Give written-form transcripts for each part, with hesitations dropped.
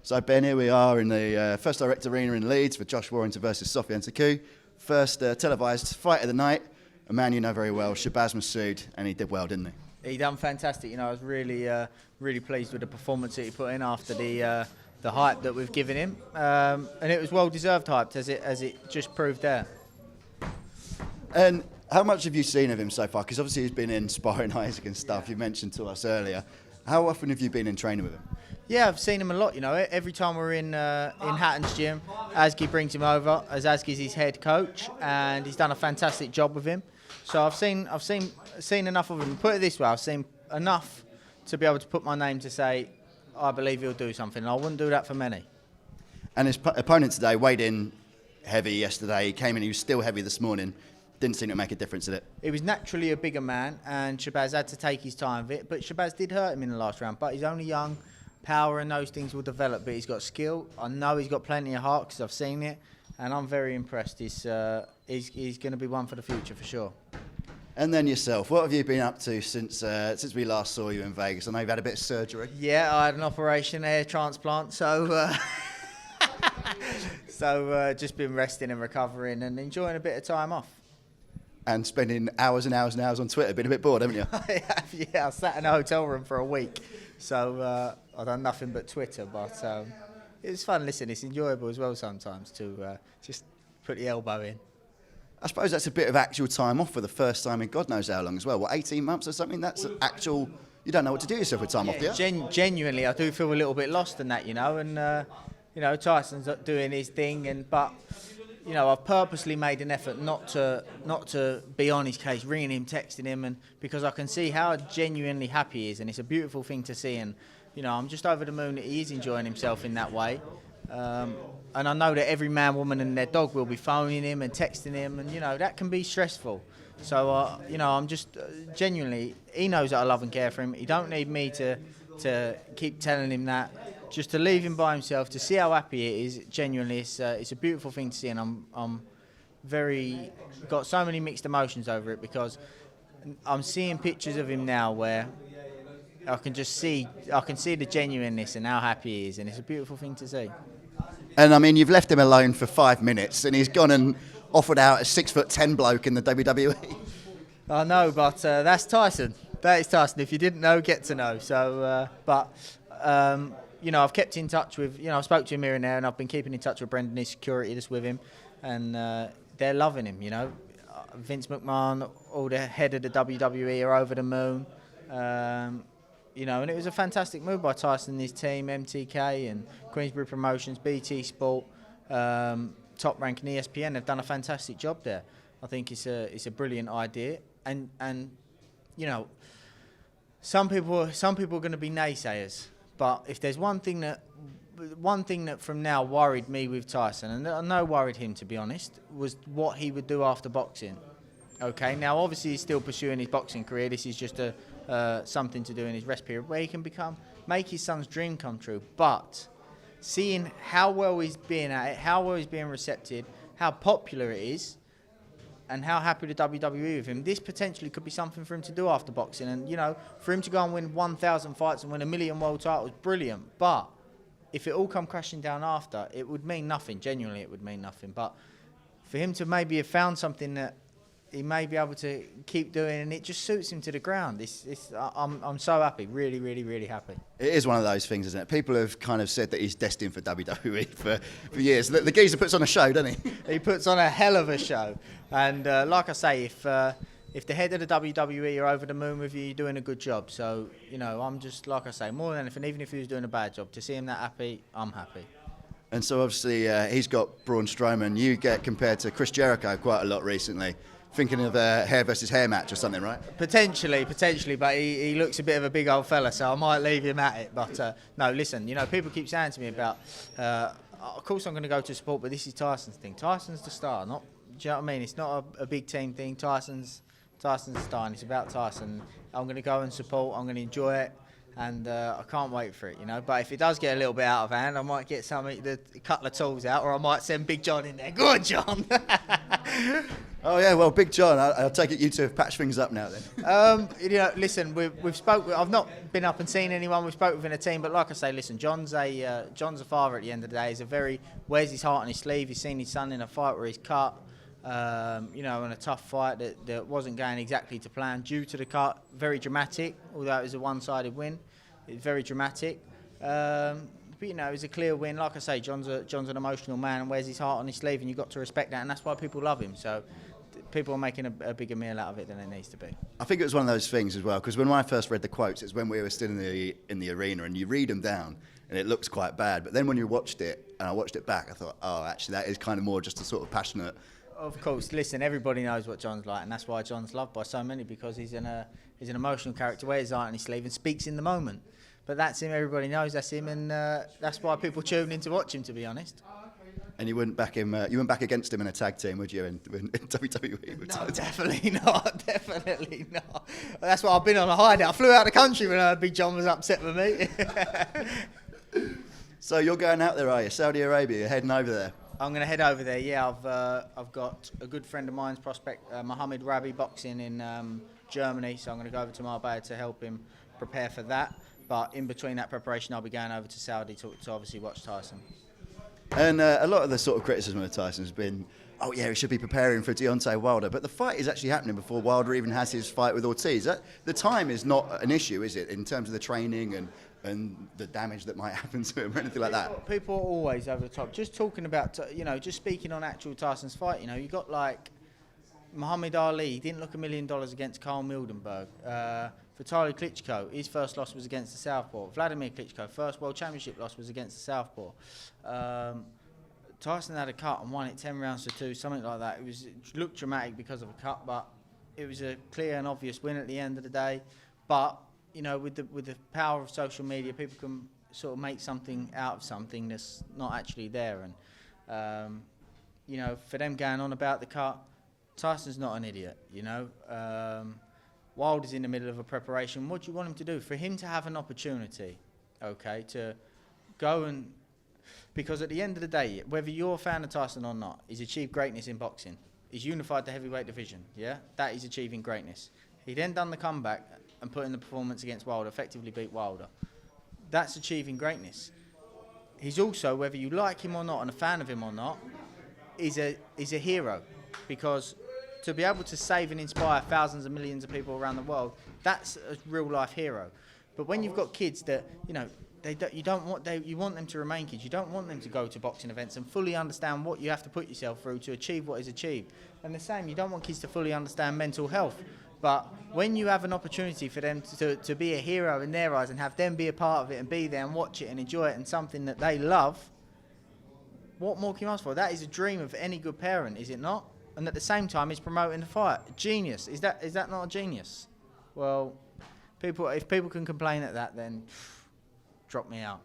So Ben, here we are in the First Direct Arena in Leeds for Josh Warrington versus Sofiane Taku. First televised fight of the night, a man you know very well, Shabaz Masoud, and he did well, didn't he? He done fantastic. You know, I was really pleased with the performance that he put in after the hype that we've given him, and it was well deserved hype, as it just proved there. And how much have you seen of him so far? Because obviously he's been in sparring Isaac and stuff. You mentioned to us earlier. How often have you been in training with him? Yeah, I've seen him a lot. You know, every time we're in Hatton's gym, Asgi brings him over, as Asgi's his head coach, and he's done a fantastic job with him. So I've seen enough of him. Put it this way, I've seen enough to be able to put my name to say, I believe he'll do something. And I wouldn't do that for many. And his opponent today weighed in heavy yesterday. He came in, he was still heavy this morning. Didn't seem to make a difference, did it? He was naturally a bigger man, and Shabazz had to take his time with it. But Shabazz did hurt him in the last round. But he's only young. Power and those things will develop, but he's got skill. I know he's got plenty of heart because I've seen it, and I'm very impressed. He's going to be one for the future for sure. And then yourself, what have you been up to since we last saw you in Vegas? I know you've had a bit of surgery. Yeah, I had an operation, hair transplant, so just been resting and recovering and enjoying a bit of time off. And spending hours and hours and hours on Twitter, been a bit bored, haven't you? Yeah, I sat in a hotel room for a week, so I've done nothing but Twitter, but it was fun. Listen, it's enjoyable as well sometimes to just put the elbow in. I suppose that's a bit of actual time off for the first time in God knows how long as well. What, 18 months or something? That's actual, you don't know what to do yourself with time off, do you? Genuinely, I do feel a little bit lost in that, you know, and, you know, Tyson's doing his thing, but... You know, I've purposely made an effort not to be on his case, ringing him, texting him, and because I can see how genuinely happy he is, and it's a beautiful thing to see. And you know, I'm just over the moon that he is enjoying himself in that way. And I know that every man, woman, and their dog will be phoning him and texting him, and you know that can be stressful. So you know, I'm just genuinely. He knows that I love and care for him. He don't need me to keep telling him that. Just to leave him by himself, to see how happy he is, genuinely, it's a beautiful thing to see, and I'm got so many mixed emotions over it because I'm seeing pictures of him now where I can see the genuineness and how happy he is, and it's a beautiful thing to see. And I mean, you've left him alone for 5 minutes, and he's gone and offered out a 6'10" bloke in the WWE. I know, but that's Tyson. That is Tyson. If you didn't know, get to know. So, you know, I've kept in touch with, you know, I spoke to him here and there, and I've been keeping in touch with Brendan, his security that's with him, and they're loving him, you know. Vince McMahon, all the head of the WWE are over the moon, you know, and it was a fantastic move by Tyson and his team, MTK and Queensbury Promotions, BT Sport, Top Rank and ESPN. They've done a fantastic job there. I think it's a brilliant idea, and you know, some people are going to be naysayers. But if there's one thing that from now worried me with Tyson, and I know worried him to be honest, was what he would do after boxing. Okay, now obviously he's still pursuing his boxing career. This is just something to do in his rest period where he can make his son's dream come true. But seeing how well he's being at it, how well he's being recepted, how popular it is, and how happy the WWE with him, this potentially could be something for him to do after boxing. And, you know, for him to go and win 1,000 fights and win 1 million world titles, brilliant. But if it all come crashing down after, it would mean nothing. Genuinely, it would mean nothing. But for him to maybe have found something that he may be able to keep doing, and it just suits him to the ground. I'm so happy, really, really, really happy. It is one of those things, isn't it? People have kind of said that he's destined for WWE for years. The geezer puts on a show, doesn't he? He puts on a hell of a show. And like I say, if the head of the WWE are over the moon with you, you're doing a good job. So, you know, I'm just, like I say, more than anything, even if he was doing a bad job, to see him that happy, I'm happy. And so obviously he's got Braun Strowman. You get compared to Chris Jericho quite a lot recently. Thinking of a hair versus hair match or something, right? Potentially, but he looks a bit of a big old fella, so I might leave him at it. But no, listen, you know, people keep saying to me about, of course I'm going to go to support, but this is Tyson's thing. Tyson's the star, not, do you know what I mean? It's not a big team thing. Tyson's the star, and it's about Tyson. I'm going to go and support, I'm going to enjoy it, and I can't wait for it, you know. But if it does get a little bit out of hand, I might get a couple of tools out, or I might send Big John in there. Go on, John! Oh yeah, well, Big John, I'll take it you two have patched things up now then. Listen, we've spoke. I've not been up and seen anyone. We've spoke within a team, but like I say, listen, John's a father at the end of the day. Wears his heart on his sleeve. He's seen his son in a fight where he's cut. In a tough fight that wasn't going exactly to plan due to the cut. Very dramatic, although it was a one-sided win. It's very dramatic. But it was a clear win. Like I say, John's an emotional man and wears his heart on his sleeve, and you've got to respect that, and that's why people love him. So people are making a bigger meal out of it than it needs to be. I think it was one of those things as well, because when I first read the quotes, it's when we were still in the arena, and you read them down, and it looks quite bad. But then when you watched it, and I watched it back, I thought, oh, actually, that is kind of more just a sort of passionate. Of course, listen, everybody knows what John's like, and that's why John's loved by so many, because he's an emotional character, wears his heart on his sleeve and speaks in the moment. But that's him, everybody knows that's him, and that's why people tune in to watch him, to be honest. And you wouldn't back him. You wouldn't back against him in a tag team, would you? In WWE? No, definitely not. Definitely not. That's why I've been on a hideout. I flew out of the country when I heard Big John was upset with me. So you're going out there, are you? Saudi Arabia. You're heading over there. I'm going to head over there. Yeah, I've got a good friend of mine's prospect, Mohammed Rabi, boxing in Germany. So I'm going to go over to Marbella to help him prepare for that. But in between that preparation, I'll be going over to Saudi to obviously watch Tyson. And a lot of the sort of criticism of Tyson has been, oh yeah, he should be preparing for Deontay Wilder. But the fight is actually happening before Wilder even has his fight with Ortiz. The time is not an issue, is it, in terms of the training and the damage that might happen to him or anything like that? People are always over the top. Just talking about, just speaking on actual Tyson's fight, you got like Muhammad Ali, he didn't look $1 million against Carl Mildenberg. Vitaly Klitschko, his first loss was against the Southpaw. Vladimir Klitschko, first World Championship loss was against the Southpaw. Tyson had a cut and won it 10 rounds to 2, something like that. It looked dramatic because of a cut, but it was a clear and obvious win at the end of the day. But with the power of social media, people can sort of make something out of something that's not actually there. And for them going on about the cut, Tyson's not an idiot. Wilder's in the middle of a preparation. What do you want him to do? For him to have an opportunity, to go and... Because at the end of the day, whether you're a fan of Tyson or not, he's achieved greatness in boxing. He's unified the heavyweight division, yeah? That is achieving greatness. He then done the comeback and put in the performance against Wilder, effectively beat Wilder. That's achieving greatness. He's also, whether you like him or not and a fan of him or not, is a hero. Because to be able to save and inspire thousands and millions of people around the world, that's a real-life hero. But when you've got kids that, you want them to remain kids. You don't want them to go to boxing events and fully understand what you have to put yourself through to achieve what is achieved. And the same, you don't want kids to fully understand mental health. But when you have an opportunity for them to be a hero in their eyes and have them be a part of it and be there and watch it and enjoy it and something that they love, what more can you ask for? That is a dream of any good parent, is it not? And at the same time, he's promoting the fight. Genius. Is that not a genius? Well, if people can complain at that, then drop me out.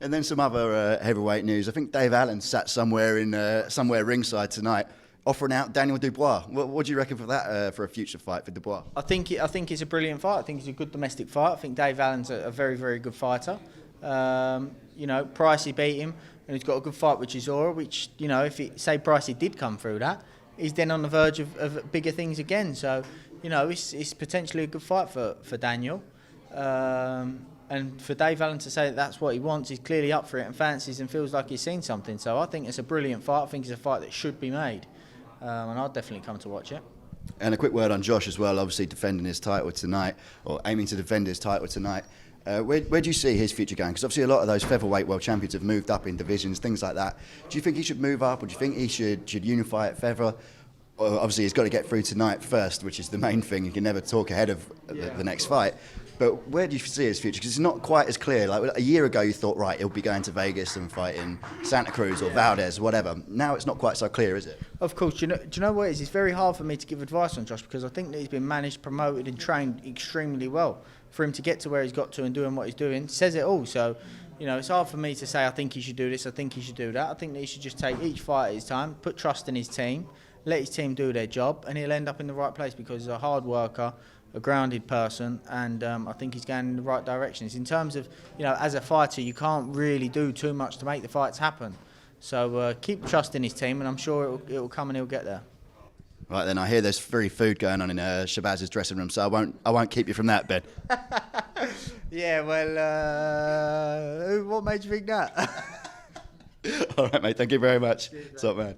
And then some other heavyweight news. I think Dave Allen sat somewhere ringside tonight, offering out Daniel Dubois. What do you reckon for that for a future fight for Dubois? I think it's a brilliant fight. I think it's a good domestic fight. I think Dave Allen's a very, very good fighter. Pricey beat him, and he's got a good fight with Chisora, which, if Pricey did come through that, he's then on the verge of bigger things again. So, it's potentially a good fight for Daniel. And for Dave Allen to say that that's what he wants, he's clearly up for it and fancies and feels like he's seen something. So I think it's a brilliant fight. I think it's a fight that should be made. And I'll definitely come to watch it. And a quick word on Josh as well, obviously defending his title tonight, or aiming to defend his title tonight. Where do you see his future going? Because obviously a lot of those featherweight world champions have moved up in divisions, things like that. Do you think he should move up, or do you think he should unify at feather? Or obviously he's got to get through tonight first, which is the main thing. You can never talk ahead of the next fight. But where do you see his future? Because it's not quite as clear. Like a year ago, you thought, right, he'll be going to Vegas and fighting Santa Cruz or Valdez, whatever. Now it's not quite so clear, is it? Of course. Do you know what it is? It's very hard for me to give advice on Josh, because I think that he's been managed, promoted and trained extremely well. For him to get to where he's got to and doing what he's doing says it all. So, it's hard for me to say I think he should do this, I think he should do that. I think that he should just take each fight at his time, put trust in his team, let his team do their job, and he'll end up in the right place because he's a hard worker, a grounded person, and I think he's going in the right directions. In terms of, as a fighter, you can't really do too much to make the fights happen. So keep trusting his team, and I'm sure it will come and he'll get there. Right then, I hear there's free food going on in Shabaz's dressing room, so I won't keep you from that, Ben. Yeah, well, what made you think that? All right, mate. Thank you very much. What's up, man?